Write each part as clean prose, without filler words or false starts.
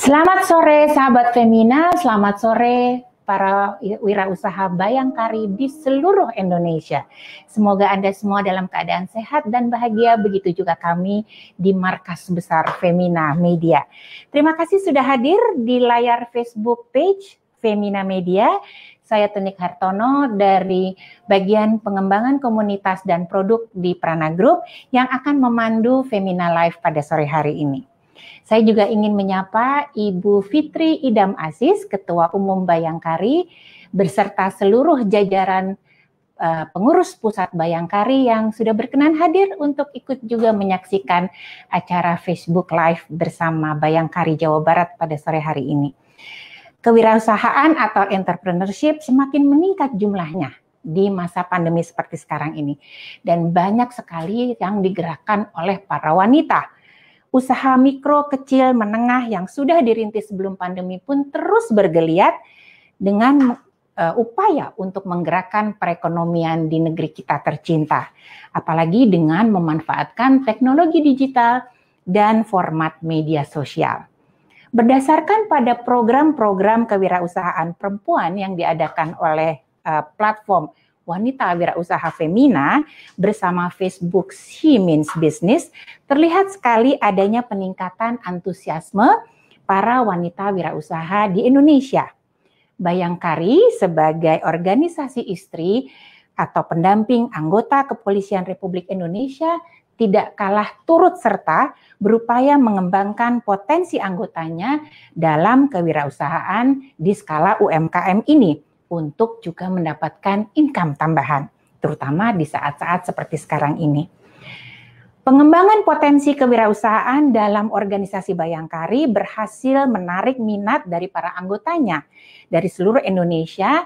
Selamat sore sahabat Femina, selamat sore para wirausaha Bayangkari di seluruh Indonesia. Semoga Anda semua dalam keadaan sehat dan bahagia, begitu juga kami di markas besar Femina Media. Terima kasih sudah hadir di layar Facebook page Femina Media. Saya Tunik Hartono dari bagian pengembangan komunitas dan produk di Prana Group yang akan memandu Femina Live pada sore hari ini. Saya juga ingin menyapa Ibu Fitri Idam Aziz, Ketua Umum Bayangkari, beserta seluruh jajaran pengurus pusat Bayangkari yang sudah berkenan hadir untuk ikut juga menyaksikan acara Facebook Live bersama Bayangkari Jawa Barat pada sore hari ini. Kewirausahaan atau entrepreneurship semakin meningkat jumlahnya di masa pandemi seperti sekarang ini. Dan banyak sekali yang digerakkan oleh para wanita. Usaha mikro, kecil, menengah yang sudah dirintis sebelum pandemi pun terus bergeliat dengan upaya untuk menggerakkan perekonomian di negeri kita tercinta. Apalagi dengan memanfaatkan teknologi digital dan format media sosial. Berdasarkan pada program-program kewirausahaan perempuan yang diadakan oleh platform Wanita Wirausaha Femina bersama Facebook She Means Business, terlihat sekali adanya peningkatan antusiasme para wanita wirausaha di Indonesia. Bayangkari sebagai organisasi istri atau pendamping anggota Kepolisian Republik Indonesia tidak kalah turut serta berupaya mengembangkan potensi anggotanya dalam kewirausahaan di skala UMKM ini, untuk juga mendapatkan income tambahan, terutama di saat-saat seperti sekarang ini. Pengembangan potensi kewirausahaan dalam organisasi Bayangkari berhasil menarik minat dari para anggotanya dari seluruh Indonesia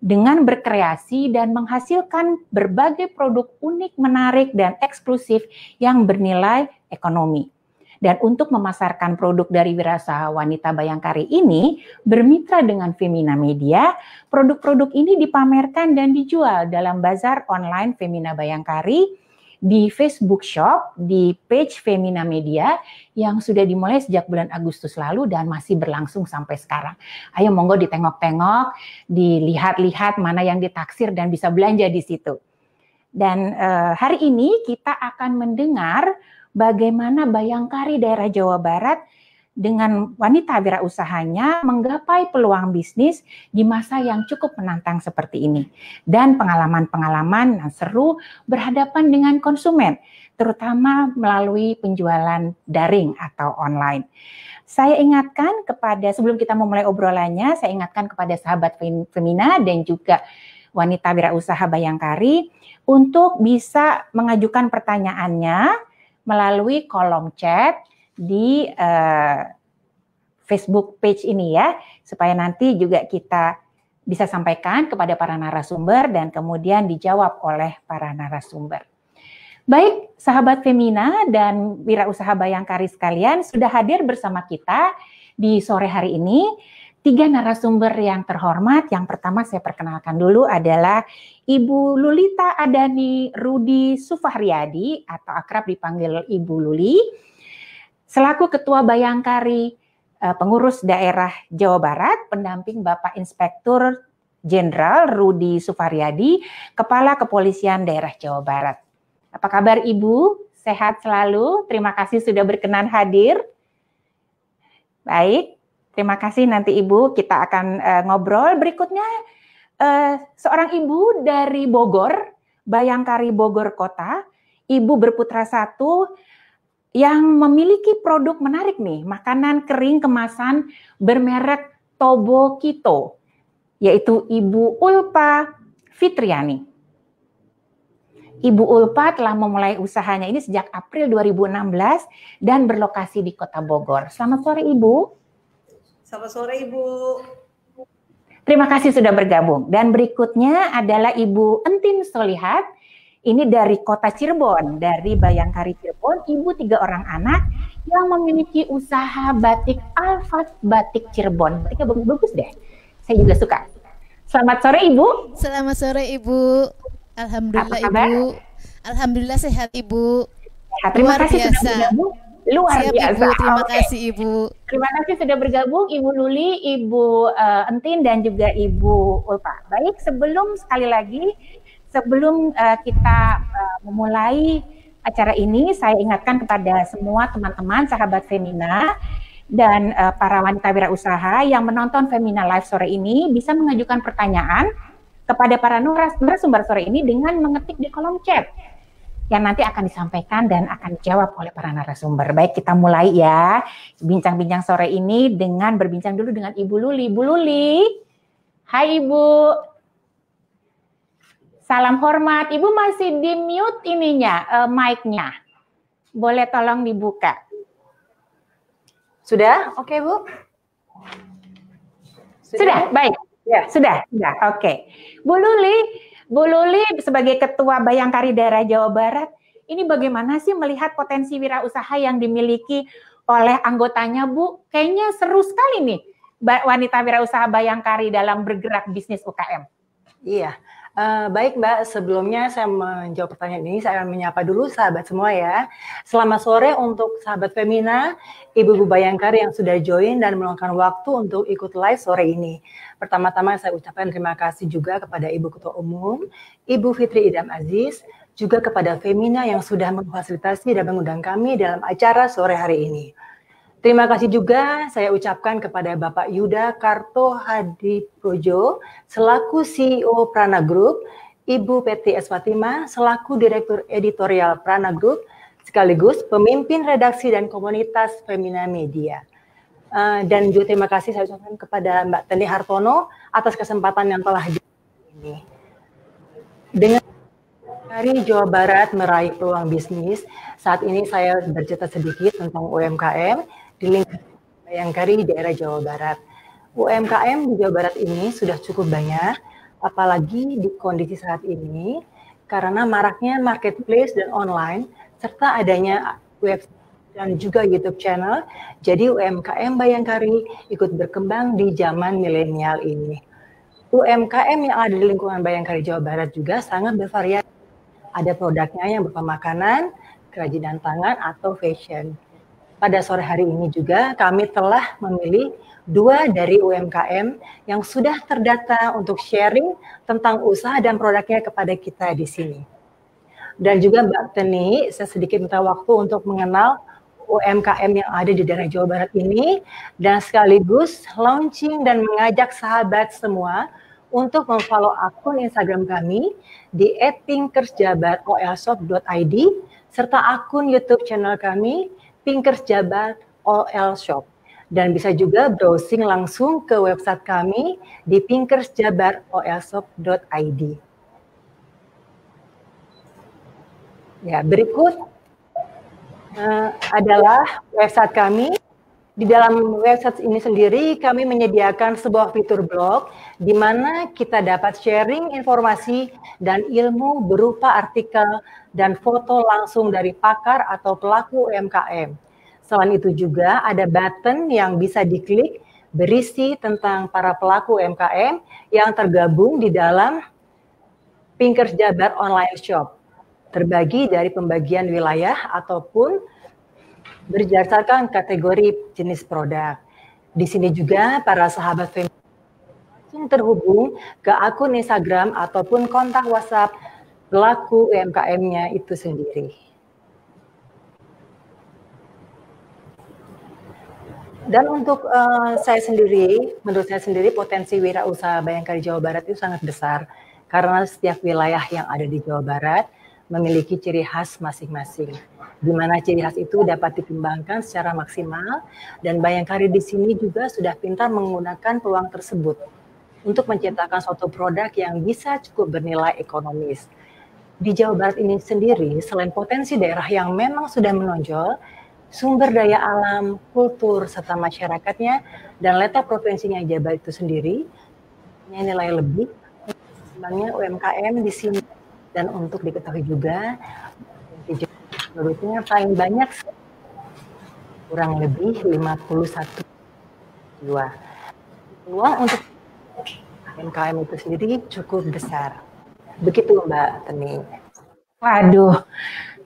dengan berkreasi dan menghasilkan berbagai produk unik, menarik, dan eksklusif yang bernilai ekonomi. Dan untuk memasarkan produk dari wirausaha wanita Bayangkari ini, bermitra dengan Femina Media, produk-produk ini dipamerkan dan dijual dalam bazar online Femina Bayangkari, di Facebook Shop, di page Femina Media yang sudah dimulai sejak bulan Agustus lalu dan masih berlangsung sampai sekarang. Ayo monggo ditengok-tengok, dilihat-lihat mana yang ditaksir dan bisa belanja di situ. Dan hari ini kita akan mendengar bagaimana Bayangkari daerah Jawa Barat dengan wanita wirausahanya menggapai peluang bisnis di masa yang cukup menantang seperti ini. Dan pengalaman-pengalaman yang seru berhadapan dengan konsumen, terutama melalui penjualan daring atau online. Saya ingatkan kepada, sebelum kita memulai obrolannya, saya ingatkan kepada sahabat Femina dan juga wanita wirausaha Bayangkari untuk bisa mengajukan pertanyaannya melalui kolom chat di Facebook page ini ya, supaya nanti juga kita bisa sampaikan kepada para narasumber dan kemudian dijawab oleh para narasumber. Baik, sahabat Femina dan wirausaha Bayangkari sekalian, sudah hadir bersama kita di sore hari ini 3 narasumber yang terhormat. Yang pertama saya perkenalkan dulu adalah Ibu Lulita Adani Rudi Sufahriyadi atau akrab dipanggil Ibu Luli, selaku Ketua Bayangkari Pengurus Daerah Jawa Barat, pendamping Bapak Inspektur Jenderal Rudi Sufahriyadi, Kepala Kepolisian Daerah Jawa Barat. Apa kabar Ibu? Sehat selalu? Terima kasih sudah berkenan hadir. Baik. Terima kasih, nanti Ibu kita akan ngobrol. Berikutnya seorang ibu dari Bogor, Bayangkari Bogor Kota, Ibu berputra 1 yang memiliki produk menarik nih, makanan kering kemasan bermerek Tobo Kito, yaitu Ibu Ulpa Fitriani. Ibu Ulpa telah memulai usahanya ini sejak April 2016 dan berlokasi di Kota Bogor. Selamat sore Ibu. Selamat sore Ibu. Terima kasih sudah bergabung. Dan berikutnya adalah Ibu Entin Solihat. Ini dari Kota Cirebon, dari Bayangkari Cirebon. Ibu 3 orang anak yang memiliki usaha batik Alfat Batik Cirebon. Batiknya bagus-bagus deh. Saya juga suka. Selamat sore Ibu. Selamat sore Ibu. Alhamdulillah Ibu. Alhamdulillah sehat Ibu. Terima kasih sudah bergabung. Luar Siap biasa. Ibu, terima Oke. kasih Ibu. Terima kasih sudah bergabung Ibu Luli, Ibu Entin, dan juga Ibu Ulfa. Baik, sekali lagi, sebelum kita memulai acara ini, saya ingatkan kepada semua teman-teman, sahabat Femina, dan para wanita wirausaha yang menonton Femina Live sore ini bisa mengajukan pertanyaan kepada para narasumber sore ini dengan mengetik di kolom chat yang nanti akan disampaikan dan akan dijawab oleh para narasumber. Baik, kita mulai ya bincang-bincang sore ini dengan berbincang dulu dengan Ibu Luli. Ibu Luli, hai Ibu. Salam hormat. Ibu masih di mute ininya, mic-nya. Boleh tolong dibuka. Sudah? Oke, Bu. Sudah, baik. Ya, sudah. Oke. Bu Luli sebagai Ketua Bayangkari Daerah Jawa Barat, ini bagaimana sih melihat potensi wirausaha yang dimiliki oleh anggotanya, Bu? Kayaknya seru sekali nih wanita wirausaha Bayangkari dalam bergerak bisnis UKM. Iya. Baik Mbak, sebelumnya saya menjawab pertanyaan ini, saya akan menyapa dulu sahabat semua ya. Selamat sore untuk sahabat Femina, Ibu-Ibu Bayangkari yang sudah join dan meluangkan waktu untuk ikut live sore ini. Pertama-tama saya ucapkan terima kasih juga kepada Ibu Ketua Umum, Ibu Fitri Idham Aziz, juga kepada Femina yang sudah memfasilitasi dan mengundang kami dalam acara sore hari ini. Terima kasih juga saya ucapkan kepada Bapak Yuda Karto Hadiprojo selaku CEO Prana Group, Ibu Peti S. Fatima selaku Direktur Editorial Prana Group, sekaligus pemimpin redaksi dan komunitas Femina Media. Dan juga terima kasih saya ucapkan kepada Mbak Teni Hartono atas kesempatan yang telah ini. Dengan dari Jawa Barat meraih peluang bisnis, saat ini saya bercerita sedikit tentang UMKM di lingkup Bayangkari daerah Jawa Barat. UMKM di Jawa Barat ini sudah cukup banyak, apalagi di kondisi saat ini, karena maraknya marketplace dan online, serta adanya website dan juga YouTube channel, jadi UMKM Bayangkari ikut berkembang di zaman milenial ini. UMKM yang ada di lingkungan Bayangkari Jawa Barat juga sangat bervariasi. Ada produknya yang berupa makanan, kerajinan tangan, atau fashion. Pada sore hari ini juga kami telah memilih 2 dari UMKM yang sudah terdata untuk sharing tentang usaha dan produknya kepada kita di sini. Dan juga Mbak Teni, saya sedikit minta waktu untuk mengenal UMKM yang ada di daerah Jawa Barat ini dan sekaligus launching dan mengajak sahabat semua untuk memfollow akun Instagram kami di @pinkersjabar.olshop.id serta akun YouTube channel kami Pinkers Jabar OL Shop. Dan bisa juga browsing langsung ke website kami di pinkersjabar.olshop.id. Ya, berikut adalah website kami. Di dalam website ini sendiri kami menyediakan sebuah fitur blog di mana kita dapat sharing informasi dan ilmu berupa artikel dan foto langsung dari pakar atau pelaku UMKM. Selain itu juga ada button yang bisa diklik berisi tentang para pelaku UMKM yang tergabung di dalam Pinkers Jabar Online Shop. Terbagi dari pembagian wilayah ataupun berdasarkan kategori jenis produk. Di sini juga para sahabat Femina langsung terhubung ke akun Instagram ataupun kontak WhatsApp pelaku UMKM-nya itu sendiri. Dan untuk menurut saya sendiri potensi wirausaha Bayangkari Jawa Barat itu sangat besar karena setiap wilayah yang ada di Jawa Barat memiliki ciri khas masing-masing, di mana ciri khas itu dapat dikembangkan secara maksimal dan Bayangkari di sini juga sudah pintar menggunakan peluang tersebut untuk menciptakan suatu produk yang bisa cukup bernilai ekonomis. Di Jawa Barat ini sendiri, selain potensi daerah yang memang sudah menonjol, sumber daya alam, kultur, serta masyarakatnya, dan letak provinsinya Jawa Barat itu sendiri, punya nilai lebih, kembangnya UMKM di sini. Dan untuk diketahui juga, menurutnya paling banyak kurang lebih 51 jiwa. Peluang untuk UMKM itu sendiri cukup besar. Begitu Mbak Teni. Waduh,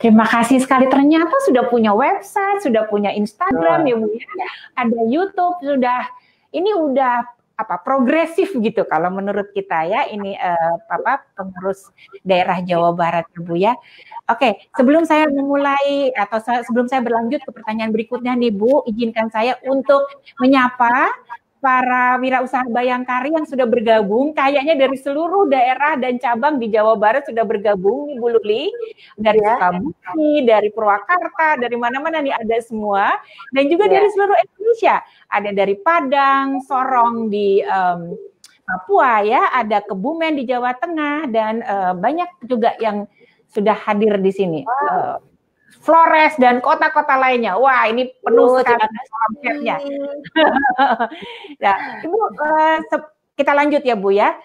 Terima kasih sekali, ternyata sudah punya website, sudah punya Instagram ya Bu ya, ada YouTube, sudah ini udah progresif gitu kalau menurut kita ya ini pengurus daerah Jawa Barat ya Bu ya. Oke, sebelum saya memulai atau sebelum saya berlanjut ke pertanyaan berikutnya nih Bu, izinkan saya untuk menyapa para wirausaha Bayangkari yang sudah bergabung, kayaknya dari seluruh daerah dan cabang di Jawa Barat sudah bergabung nih Bu Luli, dari Sukabumi, dari Purwakarta, dari mana-mana nih ada semua, dan juga dari seluruh Indonesia, ada dari Padang, Sorong di Papua ya, ada Kebumen di Jawa Tengah, dan banyak juga yang sudah hadir di sini. Flores dan kota-kota lainnya. Wah, ini penuh sekali konsepnya. Ya, Ibu, kita lanjut ya Bu ya.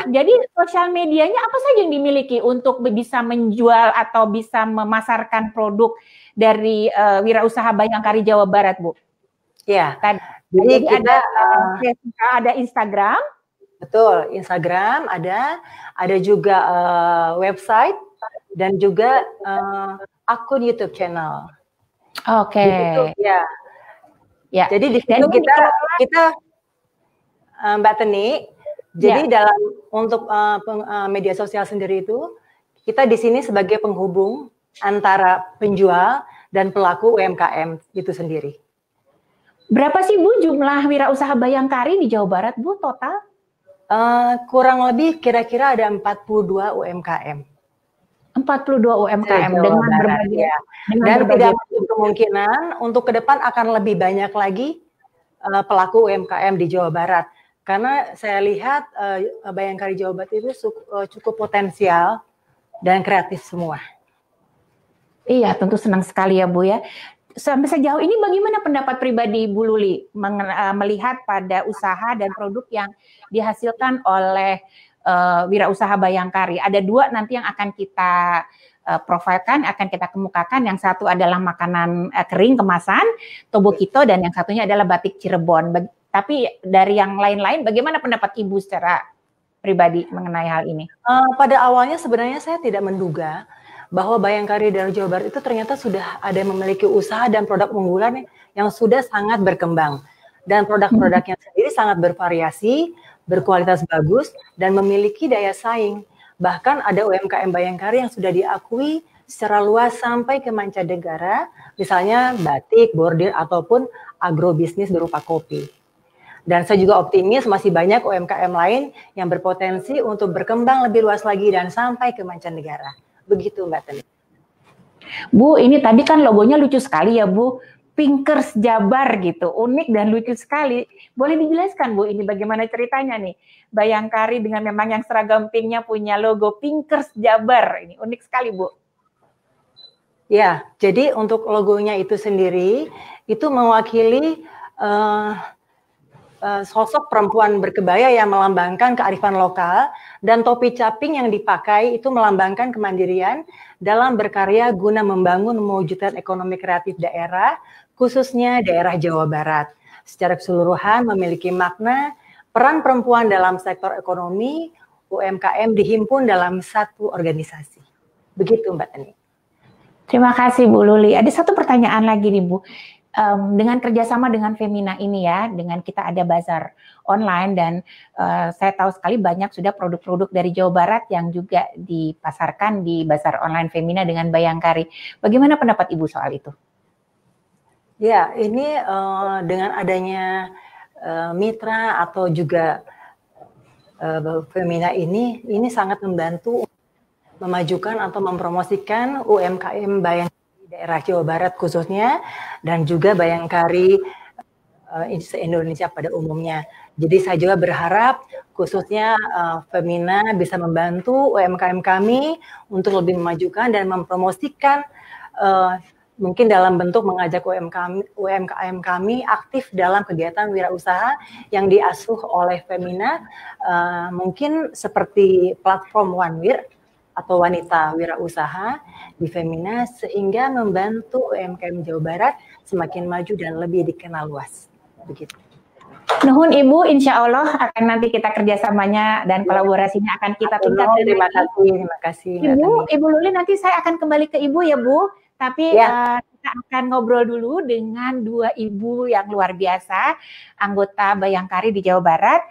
Jadi sosial medianya apa saja yang dimiliki untuk bisa menjual atau bisa memasarkan produk dari wirausaha Bayangkari Jawa Barat, Bu? Ya. Jadi kita ada Instagram. Betul, Instagram ada juga website dan juga akun YouTube channel. Oke. Ya. Jadi di situ kita Mbak Teni, jadi dalam untuk media sosial sendiri itu kita di sini sebagai penghubung antara penjual dan pelaku UMKM itu sendiri. Berapa sih Bu jumlah wirausaha Bayangkari di Jawa Barat Bu total? Kurang lebih kira-kira ada 42 UMKM. 42 UMKM dengan berbagai dan tidak menutup kemungkinan untuk ke depan akan lebih banyak lagi pelaku UMKM di Jawa Barat, karena saya lihat Bayangkari Jawa Barat itu cukup potensial dan kreatif semua. Iya, tentu senang sekali ya Bu ya. Sampai sejauh ini bagaimana pendapat pribadi Bu Luli melihat pada usaha dan produk yang dihasilkan oleh wirausaha Bayangkari? Ada dua nanti yang akan kita profilkan, akan kita kemukakan. Yang satu adalah makanan kering kemasan Tobokito, dan yang satunya adalah batik Cirebon. Tapi dari yang lain-lain, bagaimana pendapat Ibu secara pribadi mengenai hal ini? Pada awalnya sebenarnya saya tidak menduga bahwa Bayangkari dari Jawa Barat itu ternyata sudah ada yang memiliki usaha dan produk unggulan yang sudah sangat berkembang. Dan produk-produknya sendiri sangat bervariasi, berkualitas bagus, dan memiliki daya saing. Bahkan ada UMKM Bayangkari yang sudah diakui secara luas sampai ke mancanegara, misalnya batik, bordir, ataupun agrobisnis berupa kopi. Dan saya juga optimis masih banyak UMKM lain yang berpotensi untuk berkembang lebih luas lagi dan sampai ke mancanegara. Begitu Mbak Teni. Bu, ini tadi kan logonya lucu sekali ya Bu. Pinkers Jabar gitu, unik dan lucu sekali. Boleh dijelaskan Bu, ini bagaimana ceritanya nih? Bayangkari dengan memang yang seragam pinknya punya logo Pinkers Jabar, ini unik sekali Bu. Ya, jadi untuk logonya itu sendiri, itu mewakili sosok perempuan berkebaya yang melambangkan kearifan lokal, dan topi caping yang dipakai itu melambangkan kemandirian dalam berkarya guna membangun mewujudkan ekonomi kreatif daerah, khususnya daerah Jawa Barat. Secara keseluruhan memiliki makna peran perempuan dalam sektor ekonomi, UMKM dihimpun dalam satu organisasi. Begitu Mbak Teni. Terima kasih Bu Luli. Ada satu pertanyaan lagi nih Bu. Dengan kerjasama dengan Femina ini ya, dengan kita ada bazar online, dan saya tahu sekali banyak sudah produk-produk dari Jawa Barat yang juga dipasarkan di bazar online Femina dengan Bayangkari. Bagaimana pendapat Ibu soal itu? Ya, ini dengan adanya mitra atau juga Femina ini sangat membantu memajukan atau mempromosikan UMKM Bayangkari daerah Jawa Barat khususnya, dan juga Bayangkari se-Indonesia pada umumnya. Jadi saya juga berharap khususnya Femina bisa membantu UMKM kami untuk lebih memajukan dan mempromosikan, mungkin dalam bentuk mengajak UMKM kami aktif dalam kegiatan wirausaha yang diasuh oleh Femina, mungkin seperti platform OneWir atau wanita wirausaha di Femina, sehingga membantu UMKM Jawa Barat semakin maju dan lebih dikenal luas. Begitu. Nuhun Ibu, insya Allah akan nanti kita kerjasamanya dan kolaborasinya akan kita tingkatkan. Terima kasih. Ibu Luli, nanti saya akan kembali ke Ibu ya Bu, tapi kita akan ngobrol dulu dengan dua ibu yang luar biasa, anggota Bayangkari di Jawa Barat.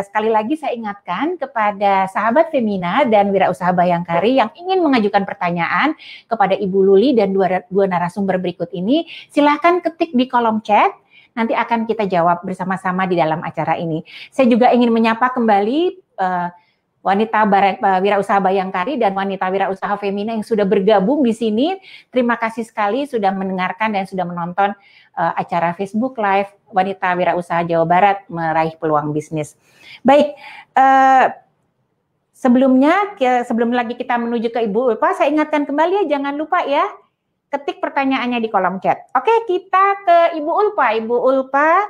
Sekali lagi saya ingatkan kepada sahabat Femina dan Wirausaha Bayangkari yang ingin mengajukan pertanyaan kepada Ibu Luli dan dua narasumber berikut ini, silahkan ketik di kolom chat. Nanti akan kita jawab bersama-sama di dalam acara ini. Saya juga ingin menyapa kembali wanita Wirausaha Bayangkari dan wanita Wirausaha Femina yang sudah bergabung di sini. Terima kasih sekali sudah mendengarkan dan sudah menonton acara Facebook Live Wanita Wirausaha Jawa Barat Meraih Peluang Bisnis. Baik, sebelum lagi kita menuju ke Ibu Ulfa, saya ingatkan kembali ya, jangan lupa ya, ketik pertanyaannya di kolom chat. Oke, kita ke Ibu Ulfa. Ibu Ulfa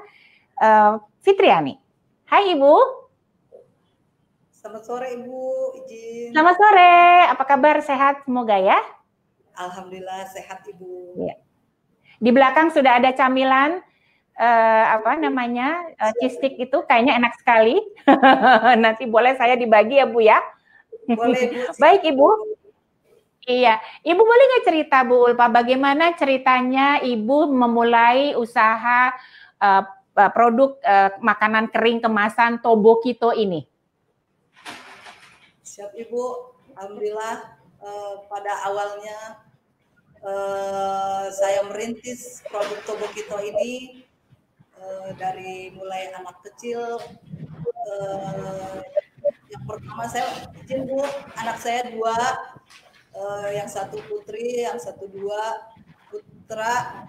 Fitriani. Hai Ibu. Selamat sore Ibu, izin. Selamat sore, apa kabar? Sehat semoga ya? Alhamdulillah sehat Ibu. Ya. Di belakang sudah ada camilan, cheese stick itu kayaknya enak sekali. Nanti boleh saya dibagi ya Bu ya? Boleh Bu. Baik Ibu. Iya, Ibu boleh nggak cerita Bu Ulfa, bagaimana ceritanya Ibu memulai usaha produk makanan kering kemasan Tobokito ini? Siap Ibu, Alhamdulillah pada awalnya saya merintis produk Tobokito ini dari mulai anak kecil. Yang pertama saya izin Bu, anak saya 2. Yang satu putri, yang satu 2 putra.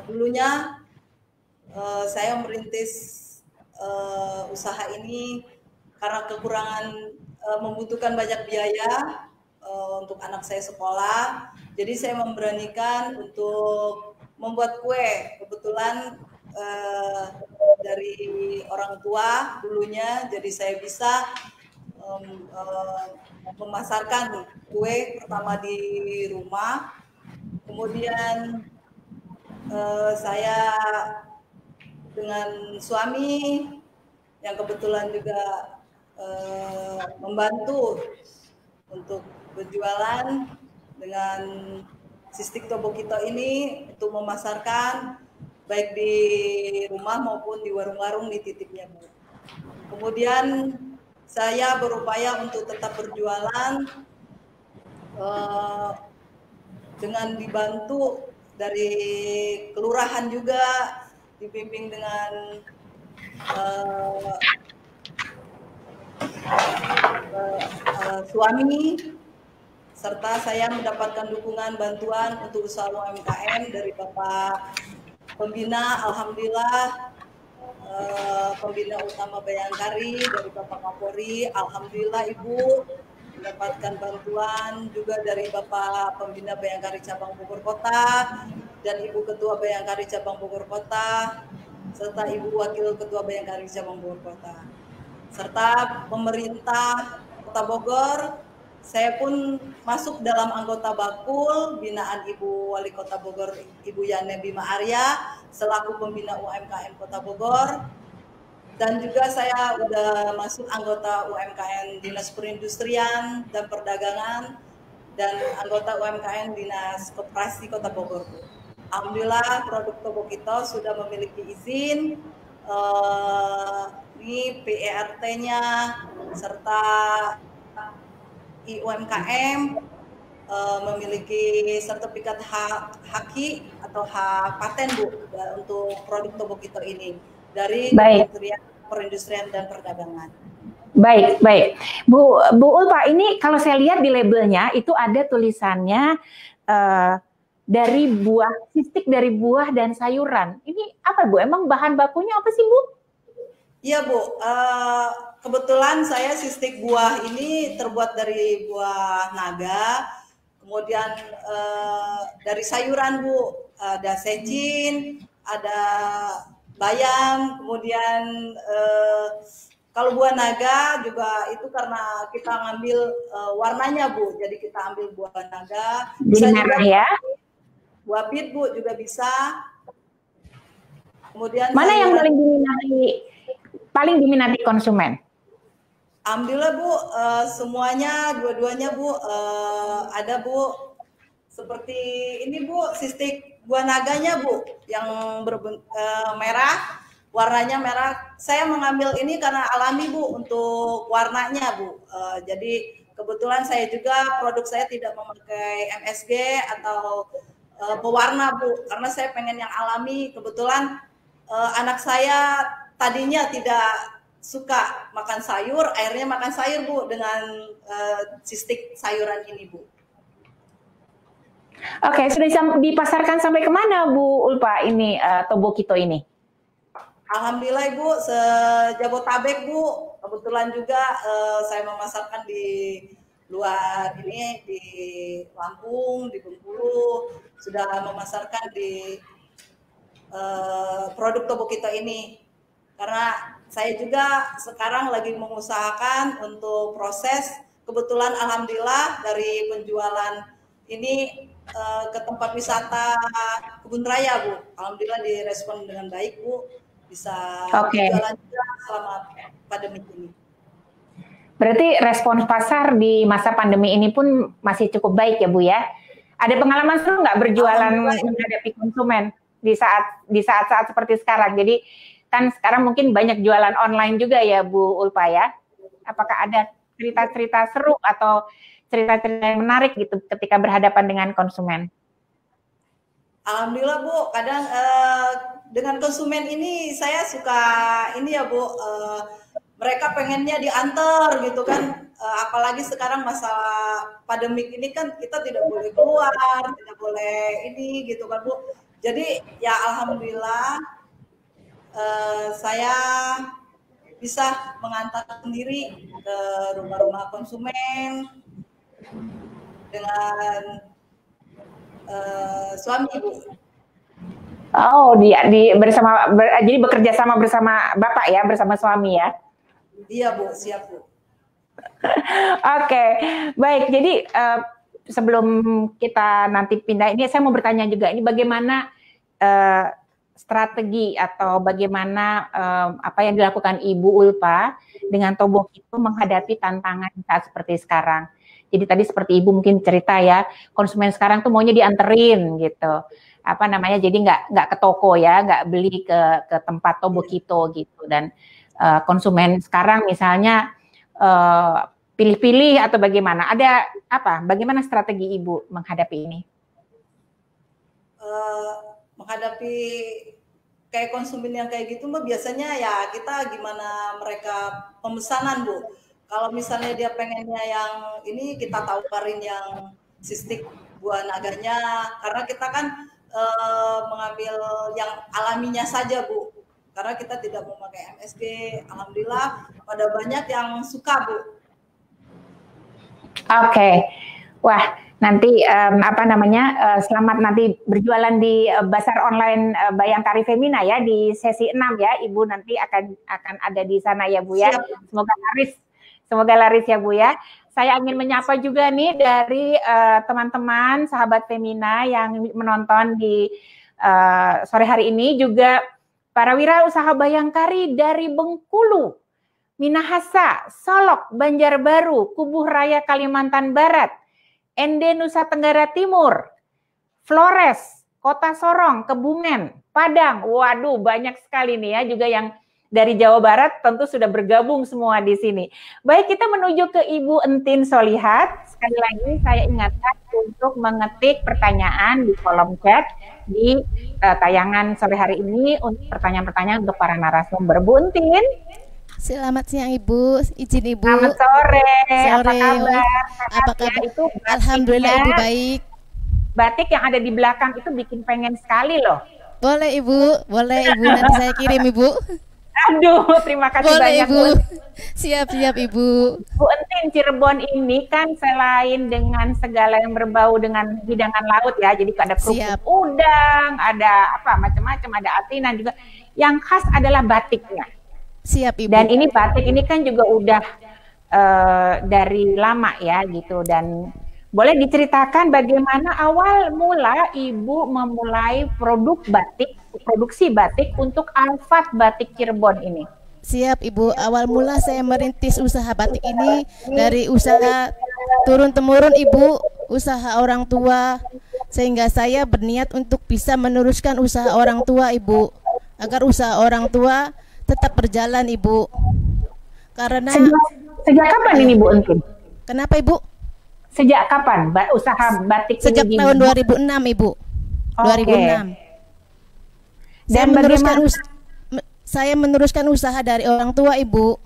Dulunya saya merintis usaha ini karena kekurangan membutuhkan banyak biaya untuk anak saya sekolah. Jadi saya memberanikan untuk membuat kue. Kebetulan dari orang tua dulunya, jadi saya bisa memasarkan kue pertama di rumah. Kemudian saya dengan suami yang kebetulan juga membantu untuk berjualan dengan sistik Tobokito ini untuk memasarkan baik di rumah maupun di warung-warung di titiknya Bu. Kemudian saya berupaya untuk tetap berjualan dengan dibantu dari kelurahan juga, dibimbing dengan suami, serta saya mendapatkan dukungan bantuan untuk usaha UMKM dari Bapak Pembina. Alhamdulillah, Pembina Utama Bayangkari dari Bapak Kapolri. Alhamdulillah Ibu mendapatkan bantuan juga dari Bapak Pembina Bayangkari Cabang Bogor Kota dan Ibu Ketua Bayangkari Cabang Bogor Kota, serta Ibu Wakil Ketua Bayangkari Cabang Bogor Kota, serta pemerintah Kota Bogor. Saya pun masuk dalam anggota Bakul binaan Ibu Wali Kota Bogor, Ibu Yani Bima Arya, selaku pembina UMKM Kota Bogor. Dan juga saya udah masuk anggota UMKM Dinas Perindustrian dan Perdagangan dan anggota UMKM Dinas Koperasi Kota Bogor. Alhamdulillah produk Tobokito sudah memiliki izin, ini PERT-nya serta IUMKM memiliki sertifikat haki atau hak paten Bu untuk produk Tobokito ini dari Kementerian Perindustrian dan Perdagangan. Baik. Bu Ulfa, ini kalau saya lihat di labelnya itu ada tulisannya dari buah, sistik dari buah dan sayuran. Ini apa Bu? Emang bahan bakunya apa sih Bu? Iya Bu, kebetulan saya sistik buah ini terbuat dari buah naga, kemudian dari sayuran Bu, ada secin, ada bayam, kemudian kalau buah naga juga itu karena kita ngambil warnanya Bu, jadi kita ambil buah naga, bisa merah juga ya. Buah pit Bu juga bisa. Kemudian Mana yang sayuran, paling diminati konsumen? alhamdulillah Bu, semuanya dua-duanya Bu, ada Bu. Seperti ini Bu, sistik buah naganya Bu, yang merah, warnanya merah. Saya mengambil ini karena alami Bu untuk warnanya Bu. Jadi kebetulan saya juga produk saya tidak memakai MSG atau pewarna Bu, karena saya pengen yang alami. Kebetulan anak saya tadinya tidak suka makan sayur, akhirnya makan sayur Bu dengan sistik sayuran ini Bu. Oke, sudah dipasarkan sampai kemana Bu Ulfa ini Tobokito ini? Alhamdulillah Ibu, se-Jabotabek Bu. Kebetulan juga saya memasarkan di luar ini, di Lampung, di Bengkulu, sudah memasarkan di produk Tobokito ini. Karena saya juga sekarang lagi mengusahakan untuk proses, kebetulan alhamdulillah dari penjualan ini ke tempat wisata Kebun Raya Bu, alhamdulillah direspon dengan baik Bu, bisa berjualan juga selama pandemi ini. Berarti respons pasar di masa pandemi ini pun masih cukup baik ya Bu ya. Ada pengalaman seru nggak berjualan menghadapi konsumen di saat-saat seperti sekarang? Jadi kan sekarang mungkin banyak jualan online juga ya Bu Ulfa ya. Apakah ada cerita-cerita seru atau cerita-cerita yang menarik gitu ketika berhadapan dengan konsumen? Alhamdulillah Bu, kadang dengan konsumen ini saya suka ini ya Bu, mereka pengennya diantar gitu kan, apalagi sekarang masa pandemik ini kan kita tidak boleh keluar, tidak boleh ini gitu kan Bu. Jadi ya alhamdulillah saya bisa mengantar sendiri ke rumah-rumah konsumen dengan suami Bu. Oh, jadi bekerja sama bersama Bapak ya, bersama suami ya? Iya Bu, siap Bu. Oke, baik. Jadi sebelum kita nanti pindah ini, saya mau bertanya juga, ini bagaimana strategi atau bagaimana apa yang dilakukan Ibu Ulfa dengan Tobokito menghadapi tantangan saat seperti sekarang. Jadi tadi seperti Ibu mungkin cerita ya, konsumen sekarang tuh maunya dianterin gitu. Apa namanya, jadi nggak ke toko ya, nggak beli ke tempat Tobokito gitu. Dan konsumen sekarang misalnya pilih-pilih atau bagaimana? Ada apa? Bagaimana strategi Ibu menghadapi ini? Menghadapi kayak konsumen yang kayak gitu mah biasanya ya kita gimana mereka pemesanan Bu. Kalau misalnya dia pengennya yang ini, kita tawarin yang sistik buah naganya, karena kita kan mengambil yang alaminya saja Bu, karena kita tidak memakai MSG. Alhamdulillah pada banyak yang suka Bu. Oke. Wah, nanti apa namanya, selamat nanti berjualan di Basar Online Bayangkari Femina ya, di sesi 6 ya. Ibu nanti akan ada di sana ya Bu ya. Semoga laris ya Bu ya. Saya ingin menyapa juga nih dari teman-teman sahabat Femina yang menonton di sore hari ini, juga para wirausaha Bayangkari dari Bengkulu, Minahasa, Solok, Banjarbaru, Kubuh Raya Kalimantan Barat, Ende Nusa Tenggara Timur, Flores, Kota Sorong, Kebumen, Padang. Waduh, banyak sekali nih ya, juga yang dari Jawa Barat tentu sudah bergabung semua di sini. Baik, kita menuju ke Ibu Entin Solihat. Sekali lagi saya ingatkan untuk mengetik pertanyaan di kolom chat di tayangan sore hari ini untuk pertanyaan-pertanyaan untuk para narasumber. Bu Entin. Selamat siang Ibu, izin Ibu. Selamat sore. Apa kabar? Apa kabar? Itu Alhamdulillah Ibu baik. Batik yang ada di belakang itu bikin pengen sekali loh. Boleh Ibu, nanti saya kirim Ibu. Aduh, terima kasih boleh, banyak Ibu. Siap Ibu. Bu Entin, Cirebon ini kan selain dengan segala yang berbau dengan hidangan laut ya, jadi ada kerupuk udang, ada apa macam-macam, ada asinan juga. Yang khas adalah batiknya. Siap Ibu. Dan ini batik ini kan juga udah dari lama ya gitu. Dan boleh diceritakan bagaimana awal mula Ibu memulai produk batik produksi batik untuk Alfat Batik Cirebon ini? Siap Ibu, awal mula saya merintis usaha batik ini dari usaha turun-temurun Ibu, usaha orang tua, sehingga saya berniat untuk bisa meneruskan usaha orang tua Ibu, agar usaha orang tua tetap berjalan Ibu. Karena sejak kapan ini Bu Entin? Kenapa Ibu? Sejak kapan usaha batik Sejak ini? tahun 2006 Ibu. Oke. 2006. Saya meneruskan usaha dari orang tua Ibu,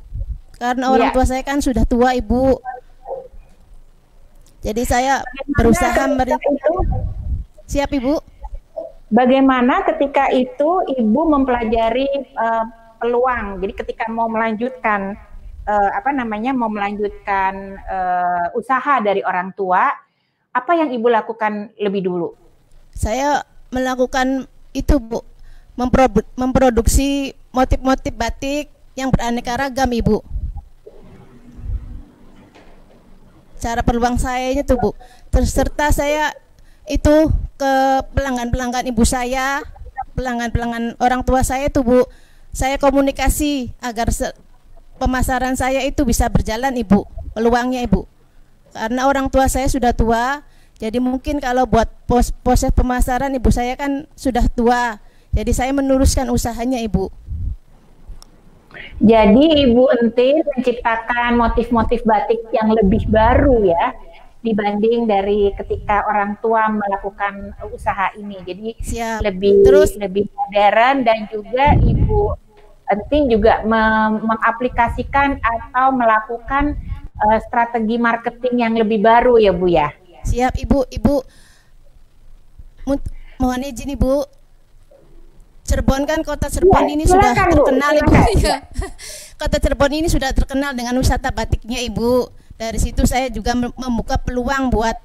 karena orang tua saya kan sudah tua Ibu. Jadi saya berusaha Siap Ibu. Bagaimana ketika itu Ibu mempelajari peluang? Jadi ketika mau melanjutkan mau melanjutkan usaha dari orang tua, apa yang Ibu lakukan lebih dulu? Saya melakukan itu Bu, memproduksi motif-motif batik yang beraneka ragam Ibu. Cara peluang saya itu Bu, serta saya itu ke pelanggan-pelanggan ibu saya, pelanggan-pelanggan orang tua saya itu Bu, saya komunikasi agar pemasaran saya itu bisa berjalan Ibu, peluangnya Ibu. Karena orang tua saya sudah tua, jadi mungkin kalau buat proses pemasaran ibu saya kan sudah tua, jadi saya meneruskan usahanya Ibu. Jadi Ibu Entin menciptakan motif-motif batik yang lebih baru ya, dibanding dari ketika orang tua melakukan usaha ini. Jadi lebih modern, dan juga Ibu Entin juga mengaplikasikan atau melakukan strategi marketing yang lebih baru ya Bu ya. Siap Ibu. Mohon izin Ibu, Cirebon kan kota Cirebon ini sudah terkenal Ibu. Kota Cirebon ini sudah terkenal dengan wisata batiknya Ibu. Dari situ saya juga membuka peluang buat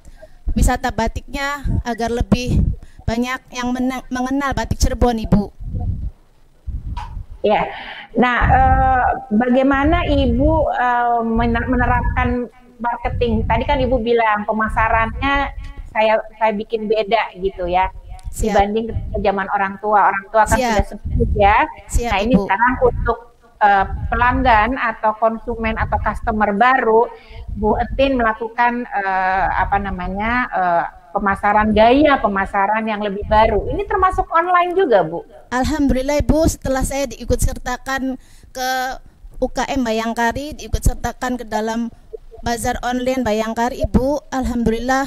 wisata batiknya agar lebih banyak yang mengenal batik Cirebon Ibu. Ya, nah bagaimana Ibu menerapkan marketing? Tadi kan Ibu bilang pemasarannya saya bikin beda gitu ya. Siap. Dibanding zaman orang tua kan sudah sepuh ya. Siap, nah ini Ibu. Sekarang untuk pelanggan atau konsumen atau customer baru, Bu Entin melakukan pemasaran yang lebih baru. Ini termasuk online juga Bu? Alhamdulillah Ibu, setelah saya diikut sertakan ke UKM Bayangkari, diikut sertakan ke dalam bazar online Bayangkari Ibu, alhamdulillah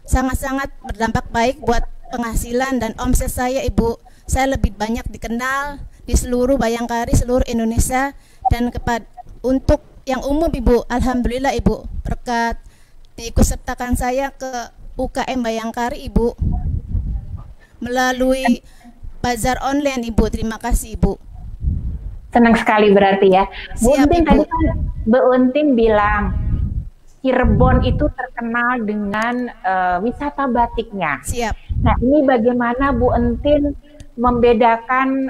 sangat-sangat berdampak baik buat penghasilan dan omset saya Ibu. Saya lebih banyak dikenal di seluruh Bayangkari, seluruh Indonesia, dan untuk yang umum Ibu, alhamdulillah Ibu, berkat diikut sertakan saya ke UKM Bayangkari Ibu melalui bazar online Ibu. Terima kasih Ibu. Senang sekali berarti ya. Bu Siap, Entin, Ibu. tadi kan Bu Entin bilang Cirebon itu terkenal dengan wisata batiknya. Siap. Nah, ini bagaimana Bu Entin membedakan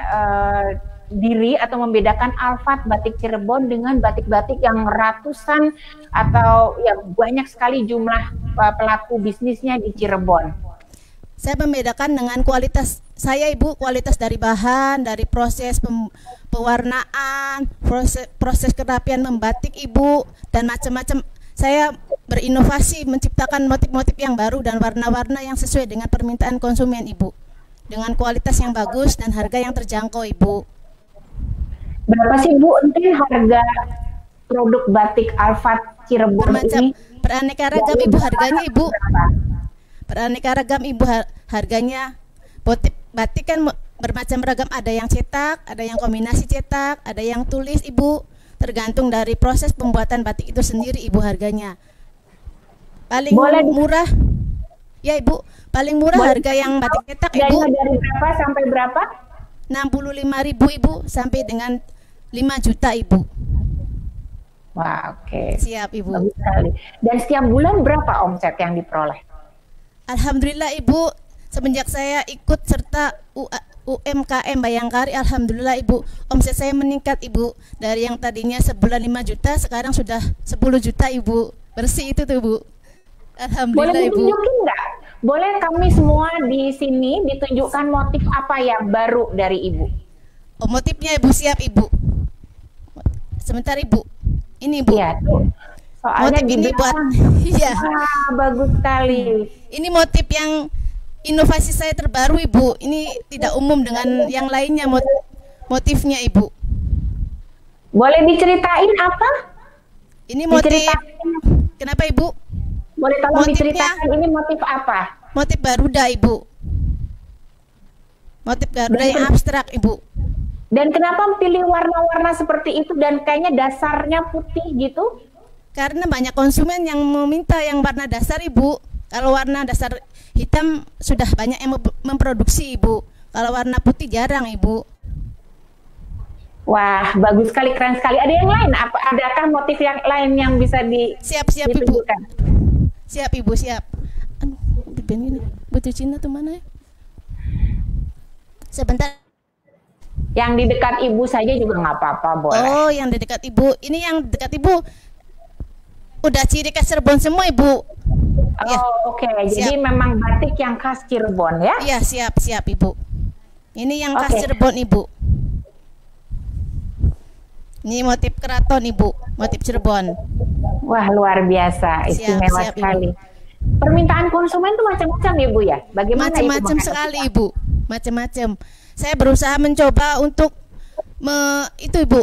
diri atau membedakan Alfat Batik Cirebon dengan batik-batik yang ratusan atau yang banyak sekali jumlah pelaku bisnisnya di Cirebon? Saya membedakan dengan kualitas saya Ibu, kualitas dari bahan, dari proses pewarnaan, proses kerapian membatik Ibu, dan macam-macam. Saya berinovasi menciptakan motif-motif yang baru dan warna-warna yang sesuai dengan permintaan konsumen Ibu, dengan kualitas yang bagus dan harga yang terjangkau Ibu. Berapa sih Bu Entin harga produk batik Alfat Cirebon ini? Beraneka ragam Ibu harganya Ibu. Beraneka ragam Ibu harganya. Batik kan bermacam ragam, ada yang cetak, ada yang kombinasi cetak, ada yang tulis Ibu. Tergantung dari proses pembuatan batik itu sendiri Ibu harganya. Paling murah ya Ibu, paling murah harga yang batik cetak Ibu. Dari berapa sampai berapa? 65.000 Ibu sampai dengan 5 juta Ibu. Wah, oke. Siap Ibu. Bagus sekali. Dan setiap bulan berapa omset yang diperoleh? Alhamdulillah Ibu, semenjak saya ikut serta UMKM Bayangkari, alhamdulillah Ibu, omset saya meningkat Ibu. Dari yang tadinya sebulan 5 juta, sekarang sudah 10 juta Ibu. Bersih itu tuh Bu. Alhamdulillah Boleh Ibu. ditunjukin nggak? Boleh kami semua di sini ditunjukkan motif apa yang baru dari Ibu? Oh, motifnya Ibu siap Ibu. Sebentar Ibu. Ini Ibu. Iya, tuh. Soalnya Motif di ini buat belakang. iya. Wah, bagus sekali. Ini motif yang inovasi saya terbaru Ibu. Ini tidak umum dengan yang lainnya motifnya Ibu. Boleh diceritain apa? Ini motif. Diceritain. Kenapa Ibu? Boleh tolong Motifnya- diceritakan ini motif apa? Motif Garuda Ibu. Motif Garuda yang abstrak Ibu. Dan kenapa pilih warna-warna seperti itu dan kayaknya dasarnya putih gitu? Karena banyak konsumen yang meminta yang warna dasar Ibu. Kalau warna dasar hitam sudah banyak yang memproduksi Ibu. Kalau warna putih jarang Ibu. Wah, bagus sekali, keren sekali. Ada yang lain? Adakah motif yang lain yang bisa Siap-siap Ibu. ditunjukkan? Siap Ibu, siap. Aduh, di band ini. Butuh Cina tuh mana ya? Sebentar. Yang di dekat Ibu saja juga nggak apa-apa, boleh. Oh, yang di dekat Ibu. Ini yang dekat Ibu. Udah ciri khas Cirebon semua Ibu. Oh, Ya. oke. Jadi Siap. memang batik yang khas Cirebon ya? Iya, siap Ibu. Ini yang khas Oke. Cirebon Ibu. Ini motif keraton Ibu, motif Cirebon. Wah, luar biasa, istimewa siap, Ibu. sekali. Permintaan konsumen tuh macam-macam ya Bu ya? Bagaimana Ibu Macam-macam menghadapi? sekali Ibu, macam-macam. Saya berusaha mencoba untuk itu Ibu,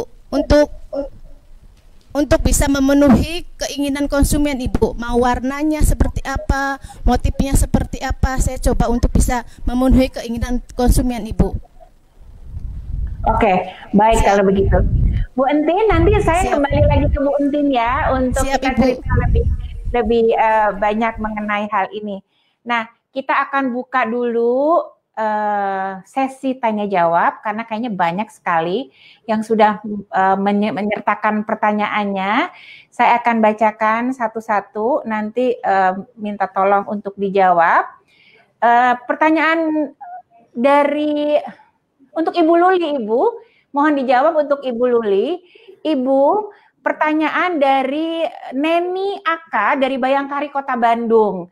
untuk bisa memenuhi keinginan konsumen Ibu. Mau warnanya seperti apa, motifnya seperti apa, saya coba untuk bisa memenuhi keinginan konsumen Ibu. Oke, baik Siap. kalau begitu. Bu Entin, nanti saya Siap. kembali lagi ke Bu Entin ya untuk Siap, kita Ibu. cerita lebih banyak mengenai hal ini. Nah, kita akan buka dulu sesi tanya jawab karena kayaknya banyak sekali yang sudah menyertakan pertanyaannya. Saya akan bacakan satu-satu, nanti minta tolong untuk dijawab. Pertanyaan dari untuk Ibu Luli, Ibu, mohon dijawab untuk Ibu Luli. Ibu, pertanyaan dari Neni Aka dari Bayangkari Kota Bandung.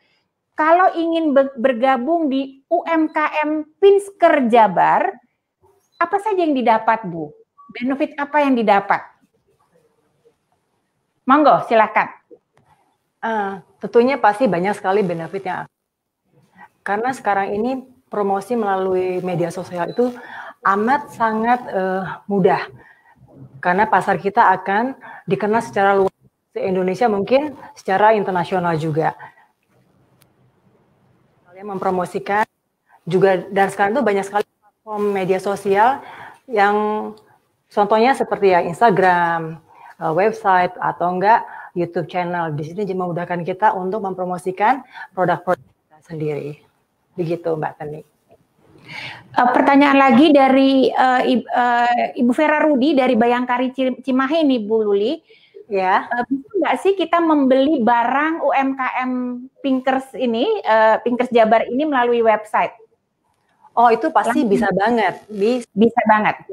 Kalau ingin bergabung di UMKM Pinsker Jabar, apa saja yang didapat, Bu? Benefit apa yang didapat? Monggo, silakan. Tentunya pasti banyak sekali benefitnya. Karena sekarang ini promosi melalui media sosial itu amat sangat mudah. Karena pasar kita akan dikenal secara luas di Indonesia, mungkin secara internasional juga. Kalian mempromosikan juga, dan sekarang itu banyak sekali platform media sosial yang contohnya seperti ya Instagram, website, atau enggak YouTube channel. Di sini memudahkan kita untuk mempromosikan produk-produk kita sendiri. Begitu Mbak Teni. Pertanyaan lagi dari Ibu Vera Rudi dari Bayangkari Cimahi nih Bu Luli. Ya. Bisa nggak sih kita membeli barang UMKM Pinkers ini, Pinkers Jabar ini melalui website? Oh, itu pasti bisa banget. Bisa banget.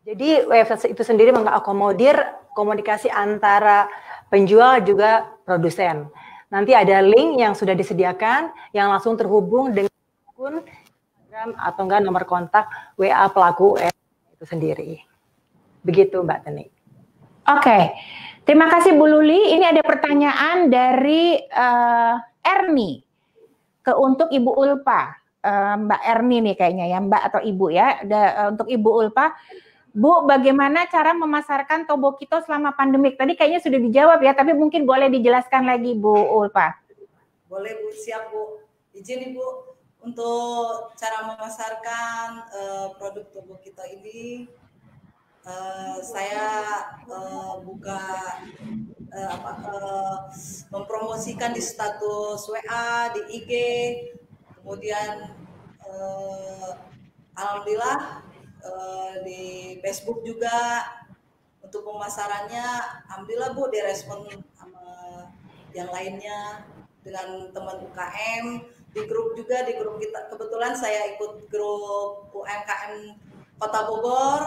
Jadi website itu sendiri mengakomodir komunikasi antara penjual juga produsen. Nanti ada link yang sudah disediakan yang langsung terhubung dengan akun Instagram atau enggak nomor kontak WA pelaku itu sendiri. Begitu Mbak Teni. Oke. Terima kasih Bu Luli. Ini ada pertanyaan dari Erni untuk Ibu Ulpa. Mbak Erni nih kayaknya ya, Mbak atau Ibu ya. Untuk Ibu Ulpa. Bu, bagaimana cara memasarkan Tobokito selama pandemik? Tadi kayaknya sudah dijawab ya, tapi mungkin boleh dijelaskan lagi Bu Ulpa. Boleh Bu, siap Bu. Izin Ibu untuk cara memasarkan produk Tobokito ini, saya buka mempromosikan di status WA, di IG, kemudian alhamdulillah di Facebook juga untuk pemasarannya, alhamdulillah Bu direspon sama yang lainnya dengan teman UKM, di grup juga, di grup kita kebetulan saya ikut grup UMKM Kota Bogor,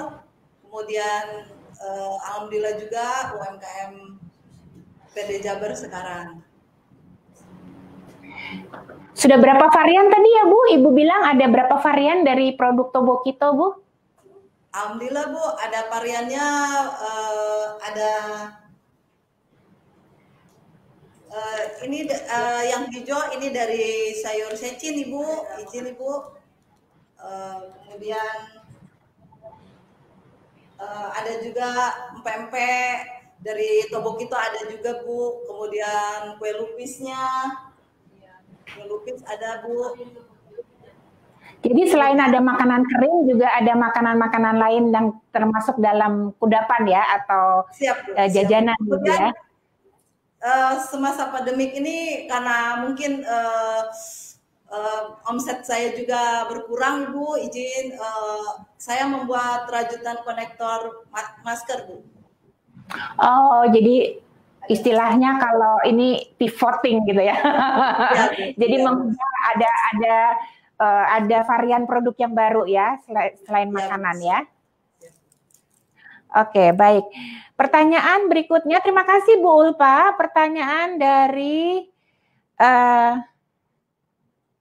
kemudian alhamdulillah juga UMKM PD Jabar sekarang. Sudah berapa varian tadi ya Bu? Ibu bilang ada berapa varian dari produk Tobokito Bu? Alhamdulillah Bu, ada variannya, ada ini yang hijau ini dari sayur secin Ibu, izin Ibu. Kemudian ada juga empek-empek dari Tobokito ada juga Bu. Kemudian kue lupisnya, kue lupis ada Bu. Jadi selain ada makanan kering juga ada makanan-makanan lain yang termasuk dalam kudapan ya atau Siap, Bu. jajanan Siap. gitu ya. Semasa pandemik ini karena mungkin omset saya juga berkurang Bu, izin saya membuat rajutan konektor masker Bu. Oh, jadi istilahnya kalau ini pivoting gitu ya. Ya, Bu. Jadi Ya, mengubah ada varian produk yang baru ya selain makanan ya. Oke, baik. Pertanyaan berikutnya, terima kasih Bu Ulpa. Pertanyaan dari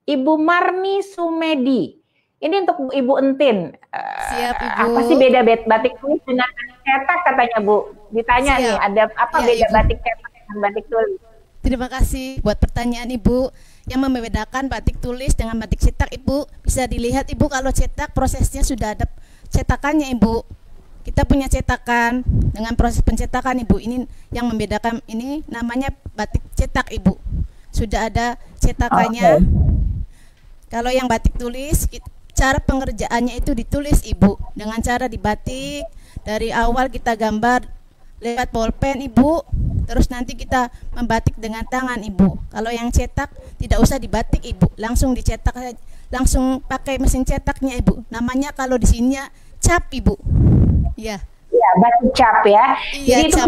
Ibu Marni Sumedi. Ini untuk Ibu Entin. Siap, Ibu. Apa sih beda batik tulis dengan cetak katanya Bu? Ditanya Siap. nih, ada apa Ya, beda Ibu. batik cetak dengan batik tulis? Terima kasih buat pertanyaan Ibu. Yang membedakan batik tulis dengan batik cetak, Ibu, bisa dilihat Ibu kalau cetak prosesnya sudah ada cetakannya Ibu. Kita punya cetakan dengan proses pencetakan Ibu. Ini yang membedakan, ini namanya batik cetak Ibu. Sudah ada cetakannya. Kalau yang batik tulis, cara pengerjaannya itu ditulis Ibu dengan cara dibatik. Dari awal kita gambar lewat bolpen Ibu, terus nanti kita membatik dengan tangan Ibu. Kalau yang cetak tidak usah dibatik Ibu, langsung dicetak, langsung pakai mesin cetaknya Ibu. Namanya kalau di sini cap Ibu. Ya. Iya, batik cap ya. Iya, Jadi itu cap,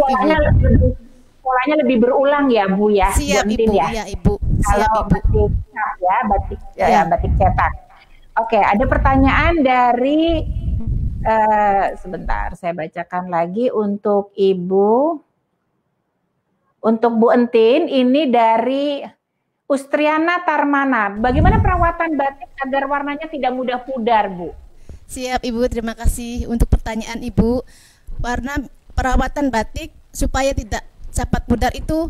polanya lebih berulang ya Bu ya. Siap Bu Entin, Ibu, ya. ya Ibu. Siap Kalau Ibu. batik cap ya, Ya. batik cetak. Oke, ada pertanyaan dari sebentar, saya bacakan lagi untuk Ibu. Untuk Bu Entin, ini dari Ustriana Tarmana. Bagaimana perawatan batik agar warnanya tidak mudah pudar, Bu? Siap Ibu, terima kasih untuk pertanyaan Ibu. Warna perawatan batik supaya tidak cepat pudar itu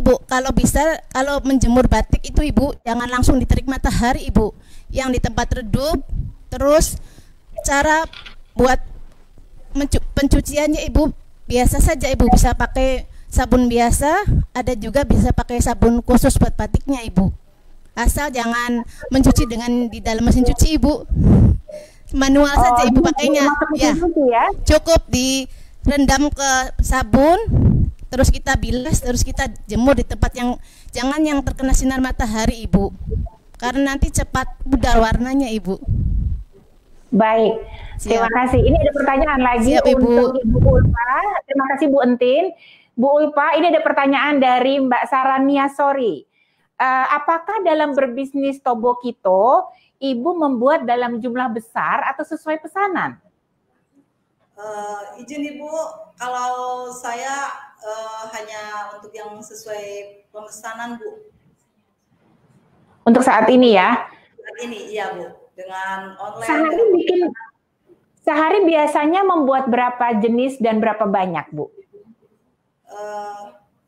Bu, kalau bisa kalau menjemur batik itu Ibu jangan langsung diterik matahari Ibu, yang di tempat redup. Terus cara buat pencuciannya Ibu biasa saja Ibu, bisa pakai sabun biasa, ada juga bisa pakai sabun khusus buat batiknya Ibu. Asal jangan mencuci dengan di dalam mesin cuci Ibu. Manual saja Ibu pakainya. Ya. Cukup direndam ke sabun, terus kita bilas, terus kita jemur di tempat yang jangan yang terkena sinar matahari Ibu. Karena nanti cepat pudar warnanya Ibu. Baik, terima kasih. Ini ada pertanyaan lagi. Siap, Ibu. Untuk Ibu Ulpa. Terima kasih Bu Entin. Bu Ulpa, ini ada pertanyaan dari Mbak Sarania Sori. Apakah dalam berbisnis Tobokito, Ibu membuat dalam jumlah besar atau sesuai pesanan? Izin Ibu, kalau saya hanya untuk yang sesuai pemesanan Bu. Untuk saat ini ya? Saat ini iya Bu, dengan online. Sehari biasanya membuat berapa jenis dan berapa banyak Bu?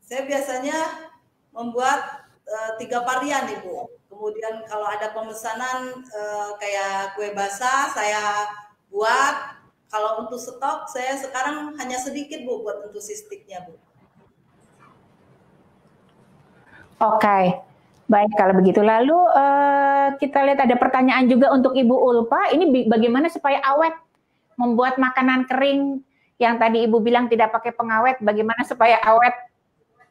Saya biasanya membuat 3 varian Ibu. Kemudian kalau ada pemesanan kayak kue basah saya buat. Kalau untuk stok saya sekarang hanya sedikit Bu buat untuk sistiknya Bu. Oke, baik kalau begitu. Lalu kita lihat ada pertanyaan juga untuk Ibu Ulpa. Ini bagaimana supaya awet membuat makanan kering yang tadi Ibu bilang tidak pakai pengawet. Bagaimana supaya awet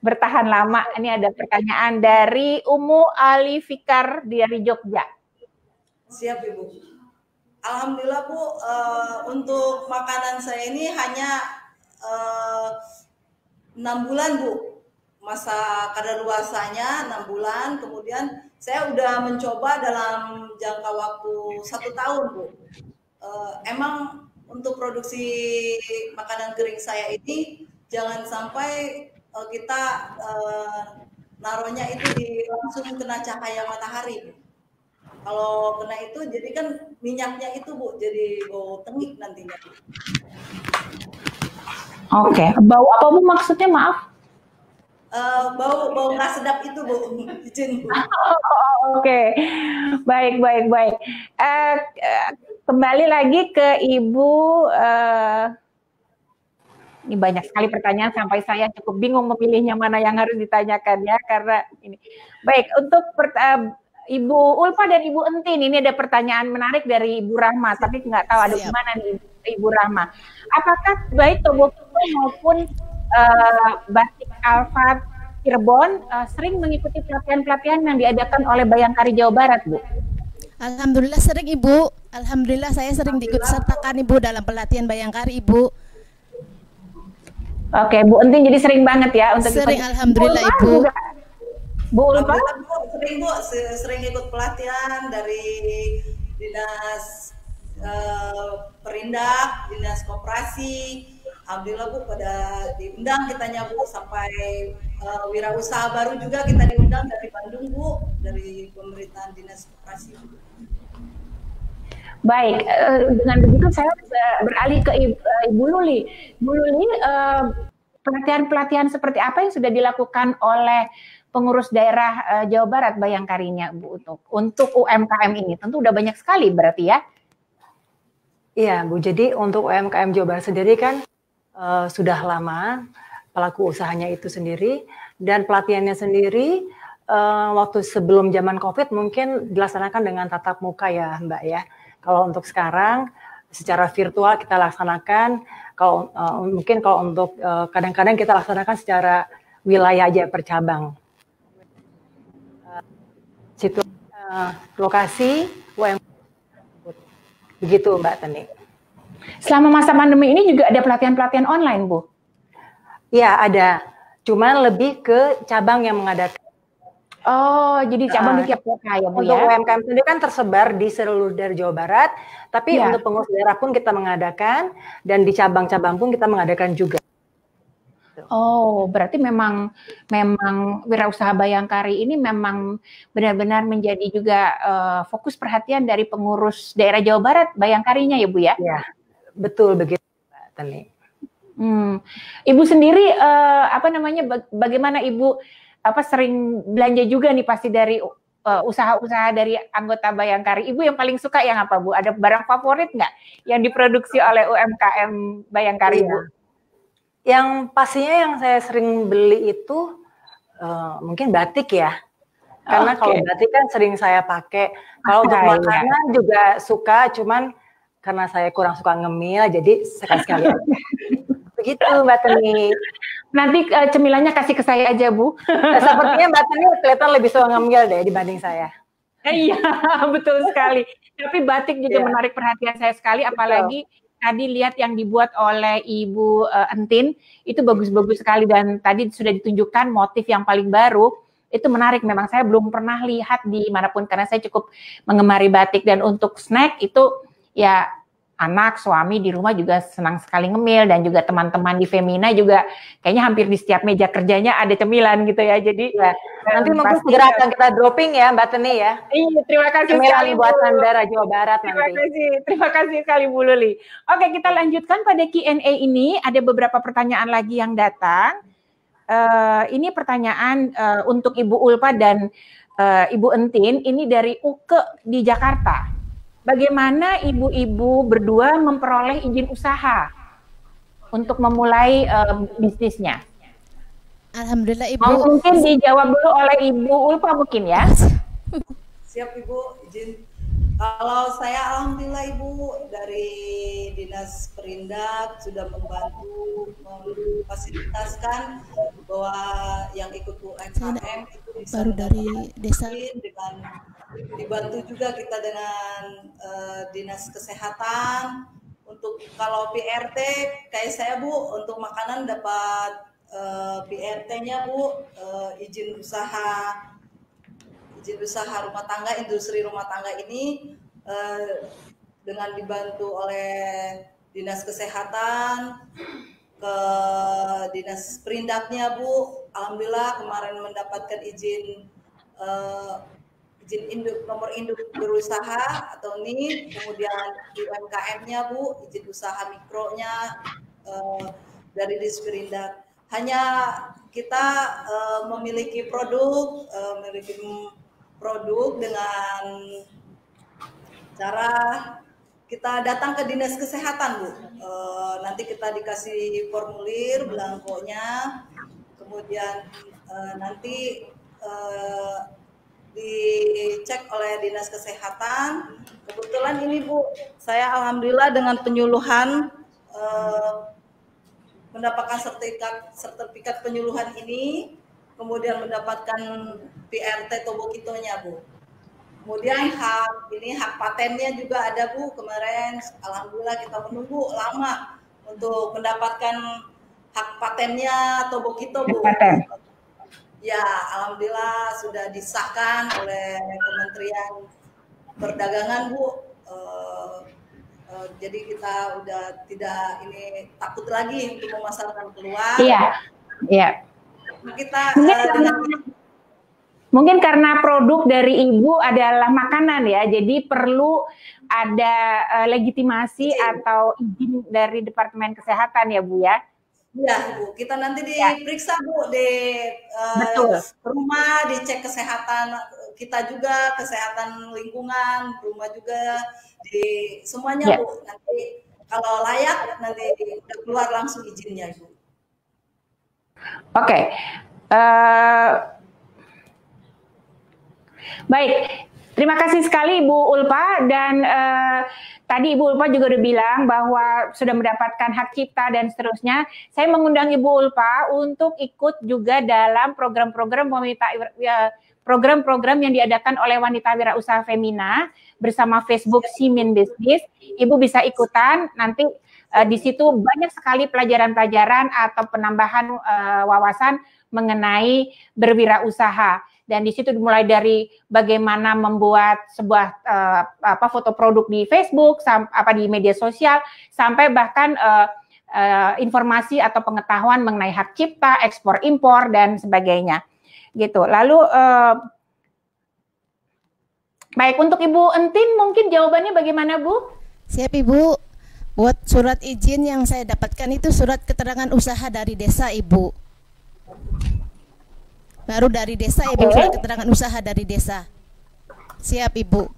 bertahan lama? Ini ada pertanyaan dari Umu Ali Fikar dari Jogja. Siap Ibu. Alhamdulillah Bu, untuk makanan saya ini hanya 6 bulan Bu. Masa kadaluarsanya 6 bulan, kemudian saya udah mencoba dalam jangka waktu 1 tahun Bu. Emang untuk produksi makanan kering saya ini jangan sampai kita naruhnya itu langsung kena cahaya matahari. Kalau kena itu jadi kan minyaknya itu Bu jadi bau tengik nantinya. Oke, bau apa Bu maksudnya, maaf? Bau nggak sedap itu Bu, izin Bu. Oke, baik. Kembali lagi ke Ibu. Ini banyak sekali pertanyaan sampai saya cukup bingung memilihnya mana yang harus ditanyakan ya, karena ini. Baik, untuk Ibu Ulfa dan Ibu Entin, ini ada pertanyaan menarik dari Ibu Rahma, tapi nggak tahu ada gimana nih Ibu Rahma. Apakah baik Tobokipo maupun Batik Alfa Cirebon sering mengikuti pelatihan-pelatihan yang diadakan oleh Bayangkari Jawa Barat, Bu? Alhamdulillah sering Ibu. Alhamdulillah saya sering diikut sertakan Ibu dalam pelatihan Bayangkari Ibu. Oke, Bu Entin jadi sering banget ya untuk sering ikut. Alhamdulillah Ibu. Bu Ulfa? Sering Bu, sering ikut pelatihan dari dinas perindak, dinas koperasi. Alhamdulillah Bu pada diundang kitanya Bu, sampai wirausaha baru juga kita diundang dari Bandung Bu, dari pemerintahan dinas koperasi. Baik, dengan begitu saya beralih ke Ibu Luli. Bu Luli, pelatihan-pelatihan seperti apa yang sudah dilakukan oleh pengurus daerah Jawa Barat Bayangkarinya, Bu, untuk UMKM ini? Tentu udah banyak sekali berarti ya? Iya Bu, jadi untuk UMKM Jawa Barat sendiri kan sudah lama pelaku usahanya itu sendiri, dan pelatihannya sendiri waktu sebelum zaman COVID mungkin dilaksanakan dengan tatap muka ya Mbak ya. Kalau untuk sekarang secara virtual kita laksanakan. Kalau mungkin kalau untuk kadang-kadang kita laksanakan secara wilayah aja per cabang. Lokasi begitu Mbak Tani. Selama masa pandemi ini juga ada pelatihan-pelatihan online, Bu? Ya ada, cuman lebih ke cabang yang mengadakan. Oh, jadi cabang di tiap kota ya, Bu, untuk ya? UMKM sendiri kan tersebar di seluruh dari Jawa Barat, tapi untuk pengurus daerah pun kita mengadakan, dan di cabang-cabang pun kita mengadakan juga. Oh, berarti memang wirausaha Bayangkari ini memang benar-benar menjadi juga fokus perhatian dari pengurus daerah Jawa Barat Bayangkarinya ya, Bu ya? Iya, betul begitu, Mbak Tani. Ibu sendiri bagaimana Ibu sering belanja juga nih pasti dari usaha-usaha dari anggota Bayangkari. Ibu yang paling suka yang apa, Bu? Ada barang favorit nggak yang diproduksi oleh UMKM Bayangkari, Bu? Yang pastinya yang saya sering beli itu mungkin batik ya. Karena kalau batik kan sering saya pakai. Kalau untuk makanan juga suka, cuman karena saya kurang suka ngemil, jadi sekali-sekali aja. Begitu Mbak Tani. Nanti cemilannya kasih ke saya aja, Bu. Sepertinya Mbak Tani kelihatan lebih suka ngemil deh dibanding saya. Iya, betul sekali. Tapi batik juga menarik perhatian saya sekali, apalagi tadi lihat yang dibuat oleh Ibu Entin, itu bagus-bagus sekali, dan tadi sudah ditunjukkan motif yang paling baru. Itu menarik, memang saya belum pernah lihat di manapun karena saya cukup mengemari batik. Dan untuk snack itu ya anak, suami di rumah juga senang sekali ngemil, dan juga teman-teman di Femina juga kayaknya hampir di setiap meja kerjanya ada cemilan gitu ya. Jadi nanti mungkin segera akan kita dropping ya Mbak Teni ya. Iya, terima kasih cemilan sekali buatan daerah Jawa Barat Terima kasih sekali Bu Luli. Oke, kita lanjutkan pada Q&A ini. Ada beberapa pertanyaan lagi yang datang. Ini pertanyaan untuk Ibu Ulfa dan Ibu Entin. Ini dari Uke di Jakarta. Bagaimana ibu-ibu berdua memperoleh izin usaha untuk memulai bisnisnya? Alhamdulillah Ibu. Mungkin dijawab dulu oleh Ibu Ulfa mungkin ya. Siap Ibu, izin. Kalau saya alhamdulillah Ibu dari Dinas Perindak sudah membantu memfasilitasikan bahwa yang ikut UMKM itu bisa baru dari desa dengan dibantu juga kita dengan Dinas Kesehatan. Untuk kalau PRT kayak saya Bu, untuk makanan dapat PRT-nya Bu, izin usaha rumah tangga, industri rumah tangga ini dengan dibantu oleh Dinas Kesehatan, ke Dinas Perindaknya Bu, alhamdulillah kemarin mendapatkan izin nomor induk berusaha atau NIB, kemudian UMKM-nya Bu, izin usaha mikronya dari Disperindak. Hanya kita memiliki produk dengan cara kita datang ke dinas kesehatan Bu. Nanti kita dikasih formulir belangkonya, kemudian nanti dicek oleh dinas kesehatan. Kebetulan ini Bu, saya alhamdulillah dengan penyuluhan mendapatkan sertifikat penyuluhan ini, kemudian mendapatkan PRT Tobokito-nya Bu. Kemudian hak patennya juga ada Bu, kemarin alhamdulillah kita menunggu lama untuk mendapatkan hak patennya Tobokito Bu. Paten. Ya, alhamdulillah sudah disahkan oleh Kementerian Perdagangan Bu. Jadi kita udah tidak takut lagi untuk memasarkan keluar. Iya, iya. Kita mungkin karena produk dari Ibu adalah makanan ya, jadi perlu ada legitimasi atau izin dari Departemen Kesehatan ya Bu ya. Iya Bu, kita nanti diperiksa Bu di rumah, dicek kesehatan kita juga, kesehatan lingkungan, rumah juga, di semuanya Bu. Nanti kalau layak nanti udah keluar langsung izinnya Bu. Oke. Baik, terima kasih sekali Ibu Ulpa, dan tadi Ibu Ulpa juga udah bilang bahwa sudah mendapatkan hak cipta dan seterusnya. Saya mengundang Ibu Ulpa untuk ikut juga dalam program-program yang diadakan oleh Wanita Wirausaha Femina bersama Facebook Simin Business. Ibu bisa ikutan, nanti di situ banyak sekali pelajaran-pelajaran atau penambahan wawasan mengenai berwirausaha. Dan di situ dimulai dari bagaimana membuat sebuah foto produk di Facebook, di media sosial, sampai bahkan informasi atau pengetahuan mengenai hak cipta, ekspor impor dan sebagainya. Gitu. Lalu baik, untuk Ibu Entin mungkin jawabannya bagaimana Bu? Siap Ibu. Buat surat izin yang saya dapatkan itu surat keterangan usaha dari desa Ibu. Baru dari desa Ibu, surat keterangan usaha dari desa. Siap Ibu.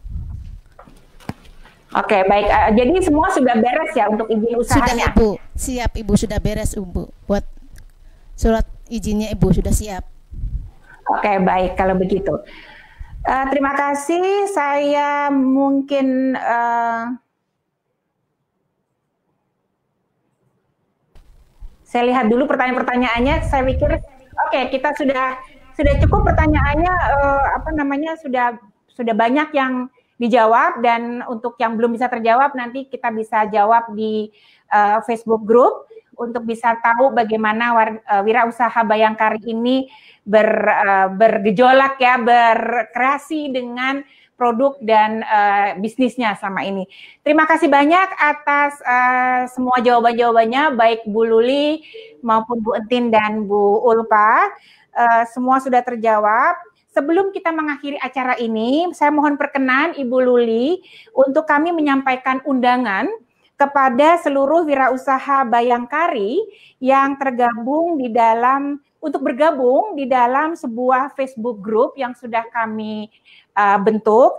Oke, baik. Jadi semua sudah beres ya untuk izin usahanya? Sudah Ibu, siap Ibu, sudah beres Ibu. Buat surat izinnya Ibu sudah siap. Oke, baik kalau begitu. Terima kasih. Saya mungkin saya lihat dulu pertanyaan-pertanyaannya. Saya pikir kita sudah cukup pertanyaannya, sudah banyak yang dijawab, dan untuk yang belum bisa terjawab nanti kita bisa jawab di Facebook group untuk bisa tahu bagaimana wirausaha Bayangkari ini bergejolak ya, berkreasi dengan produk dan bisnisnya selama ini. Terima kasih banyak atas semua jawaban-jawabannya, baik Bu Luli maupun Bu Entin dan Bu Ulpa. Semua sudah terjawab. Sebelum kita mengakhiri acara ini, saya mohon perkenan Ibu Luli untuk kami menyampaikan undangan kepada seluruh wirausaha Bayangkari yang tergabung untuk bergabung di dalam sebuah Facebook group yang sudah kami bentuk,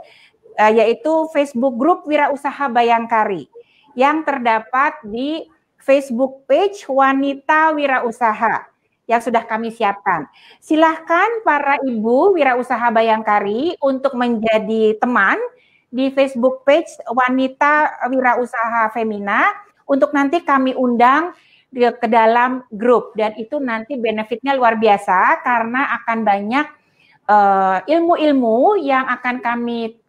yaitu Facebook group Wirausaha Bayangkari yang terdapat di Facebook page Wanita Wirausaha yang sudah kami siapkan. Silahkan para ibu wirausaha Bayangkari untuk menjadi teman di Facebook page Wanita Wirausaha Femina untuk nanti kami undang ke dalam grup, dan itu nanti benefitnya luar biasa karena akan banyak ilmu-ilmu yang akan kami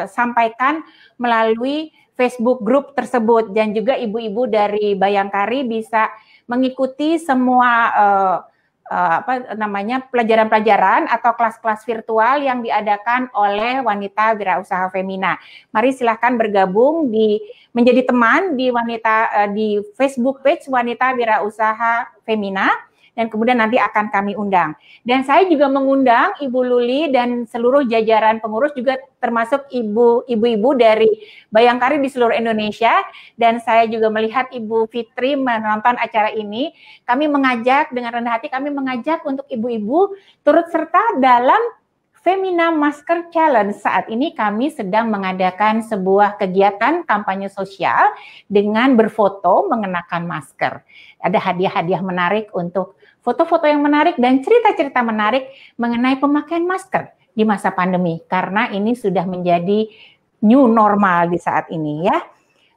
sampaikan melalui Facebook group tersebut, dan juga ibu-ibu dari Bayangkari bisa mengikuti semua pelajaran-pelajaran atau kelas-kelas virtual yang diadakan oleh Wanita Wirausaha Femina. Mari silahkan bergabung menjadi teman di Facebook page Wanita Wirausaha Femina, dan kemudian nanti akan kami undang. Dan saya juga mengundang Ibu Luli dan seluruh jajaran pengurus juga termasuk ibu-ibu dari Bayangkari di seluruh Indonesia, dan saya juga melihat Ibu Fitri menonton acara ini. Kami mengajak dengan rendah hati, kami mengajak untuk ibu-ibu turut serta dalam Femina Masker Challenge. Saat ini kami sedang mengadakan sebuah kegiatan kampanye sosial dengan berfoto mengenakan masker. Ada hadiah-hadiah menarik untuk foto-foto yang menarik dan cerita-cerita menarik mengenai pemakaian masker di masa pandemi, karena ini sudah menjadi new normal di saat ini ya.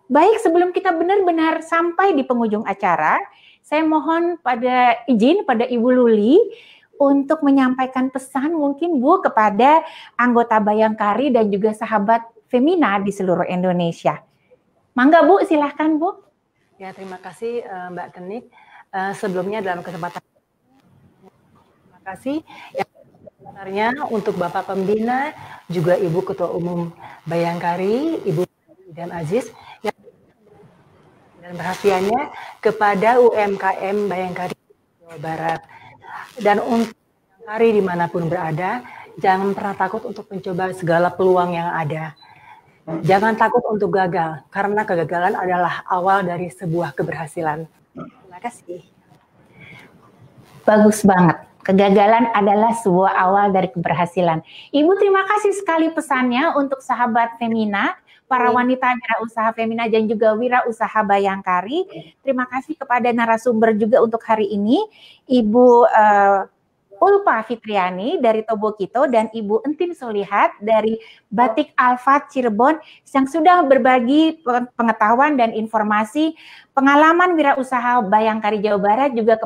Baik, sebelum kita benar-benar sampai di penghujung acara, saya mohon izin pada Ibu Luli untuk menyampaikan pesan mungkin Bu kepada anggota Bayangkari dan juga sahabat Femina di seluruh Indonesia. Mangga Bu, silahkan Bu. Ya, terima kasih Mbak Tenik. Sebelumnya dalam kesempatan terima kasih yang sebenarnya untuk Bapak Pembina, juga Ibu Ketua Umum Bayangkari, Ibu dan Aziz, yang dan perhatiannya kepada UMKM Bayangkari Jawa Barat. Dan untuk Bayangkari dimanapun berada, jangan pernah takut untuk mencoba segala peluang yang ada. Jangan takut untuk gagal, karena kegagalan adalah awal dari sebuah keberhasilan. Terima kasih. Bagus banget. Kegagalan adalah sebuah awal dari keberhasilan. Ibu, terima kasih sekali pesannya untuk sahabat Femina, para wanita wirausaha Femina dan juga wirausaha Bayangkari. Terima kasih kepada narasumber juga untuk hari ini, Ibu Ulpa Fitriani dari Tobokito dan Ibu Entin Solihat dari Batik Alfa Cirebon yang sudah berbagi pengetahuan dan informasi pengalaman wirausaha Bayangkari Jawa Barat, juga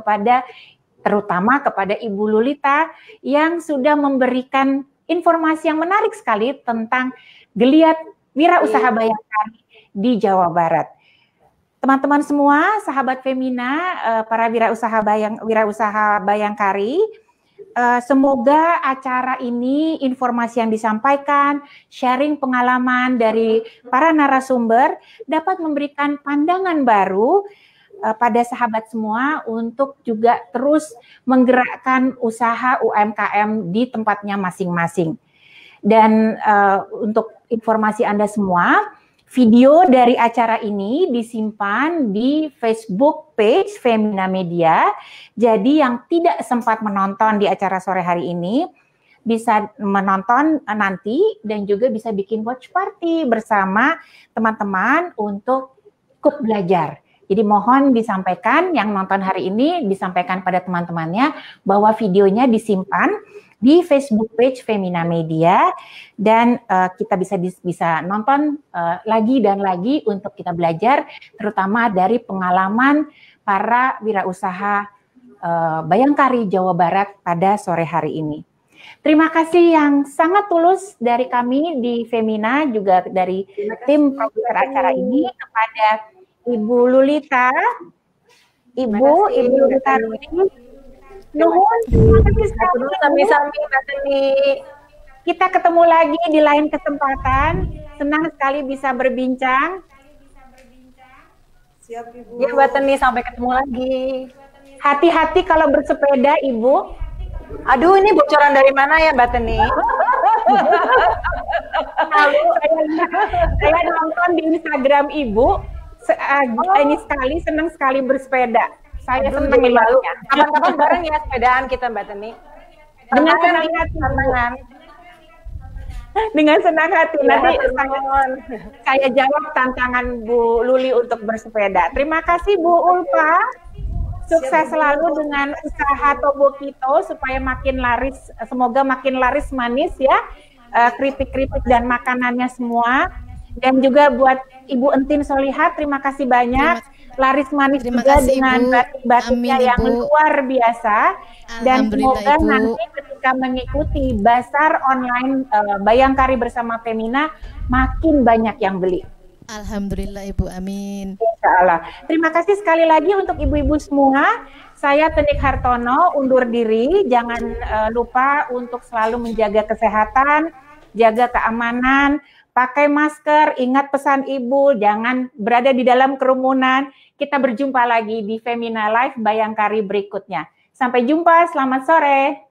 terutama kepada Ibu Lulita yang sudah memberikan informasi yang menarik sekali tentang geliat wirausaha Bayangkari di Jawa Barat. Teman-teman semua, sahabat Femina, para wirausaha Bayangkari, semoga acara ini, informasi yang disampaikan, sharing pengalaman dari para narasumber dapat memberikan pandangan baru pada sahabat semua untuk juga terus menggerakkan usaha UMKM di tempatnya masing-masing. Dan untuk informasi Anda semua, video dari acara ini disimpan di Facebook page Femina Media. Jadi yang tidak sempat menonton di acara sore hari ini bisa menonton nanti dan juga bisa bikin watch party bersama teman-teman untuk ikut belajar. Jadi mohon disampaikan, yang nonton hari ini disampaikan pada teman-temannya bahwa videonya disimpan di Facebook page Femina Media, dan kita bisa nonton lagi dan lagi untuk kita belajar, terutama dari pengalaman para wirausaha Bayangkari Jawa Barat pada sore hari ini. Terima kasih yang sangat tulus dari kami di Femina, juga dari tim produser acara ini, kepada Ibu Lulita, Ibu Lulita Rudi. Nuhun, sami-sami Mbak Teni. Kita ketemu lagi di lain kesempatan. Senang sekali bisa berbincang. Siap Ibu. Ya Mbak Teni, sampai ketemu lagi. Hati-hati kalau bersepeda, Ibu. Aduh, ini bocoran dari mana ya Mbak Teni? Lalu saya nonton di Instagram Ibu. Ini senang sekali bersepeda. Saya senang melihatnya. Kapan-kapan bareng ya sepedaan kita Mbak Teni. Dengan senang hati. Dengan senang hati. Nanti saya jawab tantangan Bu Luli untuk bersepeda. Terima kasih Bu Ulpa. Sukses selalu dengan usaha Tobokito supaya makin laris. Semoga makin laris manis ya. Keripik-keripik dan makanannya semua. Dan juga buat Ibu Entin Solihat, terima kasih banyak. Laris manis juga dengan batik-batiknya yang luar biasa. Dan semoga nanti ketika mengikuti Basar Online Bayangkari bersama Femina, makin banyak yang beli. Alhamdulillah Ibu, amin. Insya Allah. Terima kasih sekali lagi untuk ibu-ibu semua. Saya Tenik Hartono undur diri. Jangan lupa untuk selalu menjaga kesehatan, jaga keamanan, pakai masker, ingat pesan Ibu, jangan berada di dalam kerumunan. Kita berjumpa lagi di Femina Live Bayangkari berikutnya. Sampai jumpa, selamat sore.